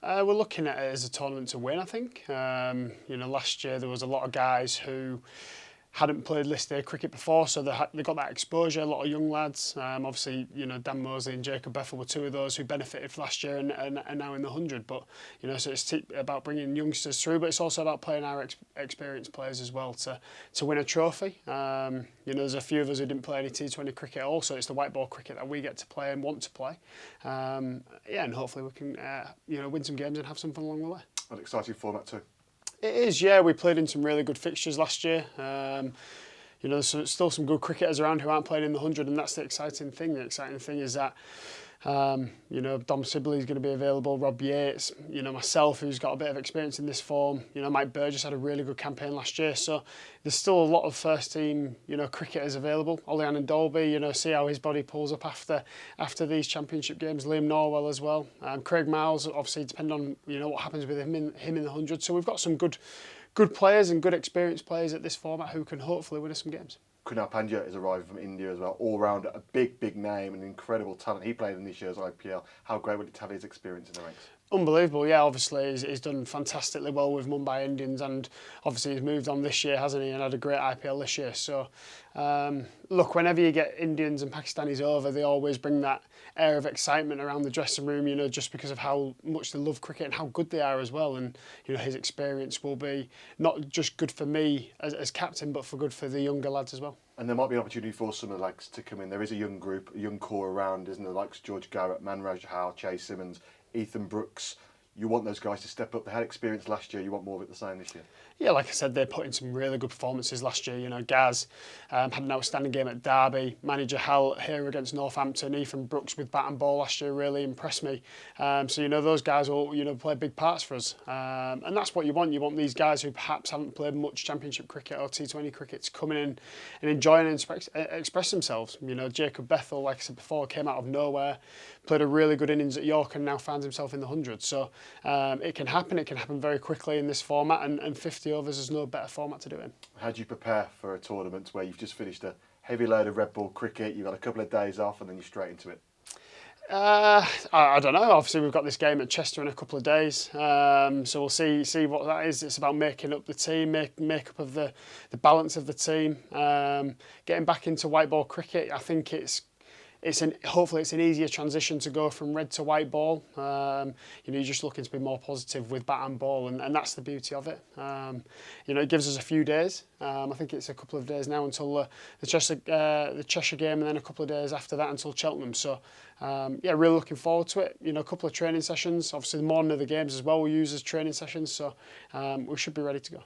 We're looking at it as a tournament to win, I think. Last year there was a lot of guys who hadn't played list A cricket before, so they got that exposure, a lot of young lads. Obviously, Dan Mosley and Jacob Bethel were two of those who benefited from last year and now in the 100. But, so it's about bringing youngsters through, but it's also about playing our experienced players as well to win a trophy. There's a few of us who didn't play any T20 cricket at all, so it's the white ball cricket that we get to play and want to play. And hopefully we can, win some games and have some fun along the way. An exciting format too. It is, yeah. We played in some really good fixtures last year. There's still some good cricketers around who aren't playing in the 100, and that's the exciting thing. The exciting thing is that, Dom Sibley's going to be available, Rob Yates, myself, who's got a bit of experience in this form. Mike Burgess had a really good campaign last year, so there's still a lot of first team, cricketers available. Ollie and Dolby, see how his body pulls up after these championship games. Liam Norwell as well. Craig Miles, obviously, depending on what happens with him in the 100. So we've got some good players and good experienced players at this format who can hopefully win us some games. Kunal Pandya is arriving from India as well, all-round, a big name and incredible talent. He played in this year's IPL. How great would it have his experience in the ranks? Unbelievable, yeah. Obviously, he's done fantastically well with Mumbai Indians, and obviously he's moved on this year, hasn't he, and had a great IPL this year. So, look, whenever you get Indians and Pakistanis over, they always bring that air of excitement around the dressing room, just because of how much they love cricket and how good they are as well. And, his experience will be not just good for me as captain, but good for the younger lads as well. And there might be an opportunity for some of the likes to come in. There is a young group, a young core around, isn't there? The likes of George Garrett, Manraj Howell, Chase Simmons, Ethan Brooks. You want those guys to step up. They had experience last year. You want more of it the same this year. Yeah, like I said, they put in some really good performances last year. Gaz had an outstanding game at Derby. Manager Hal here against Northampton. Ethan Brooks with bat and ball last year really impressed me. So those guys will play big parts for us, and that's what you want. You want these guys who perhaps haven't played much Championship cricket or T20 cricket to come in and enjoy and express themselves. Jacob Bethel, like I said before, came out of nowhere, played a really good innings at York, and now finds himself in the 100. So it can happen. It can happen very quickly in this format, and 50 overs is no better format to do it in. How do you prepare for a tournament where you've just finished a heavy load of red ball cricket, you've got a couple of days off and then you're straight into it? I don't know. Obviously, we've got this game at Chester in a couple of days, so we'll see what that is. It's about making up the team, make up of the balance of the team, getting back into white ball cricket. I think hopefully it's an easier transition to go from red to white ball. You're just looking to be more positive with bat and ball, and that's the beauty of it. It gives us a few days. I think it's a couple of days now until the Cheshire game, and then a couple of days after that until Cheltenham. So, really looking forward to it. A couple of training sessions. Obviously, the morning of the games as well we use as training sessions. So we should be ready to go.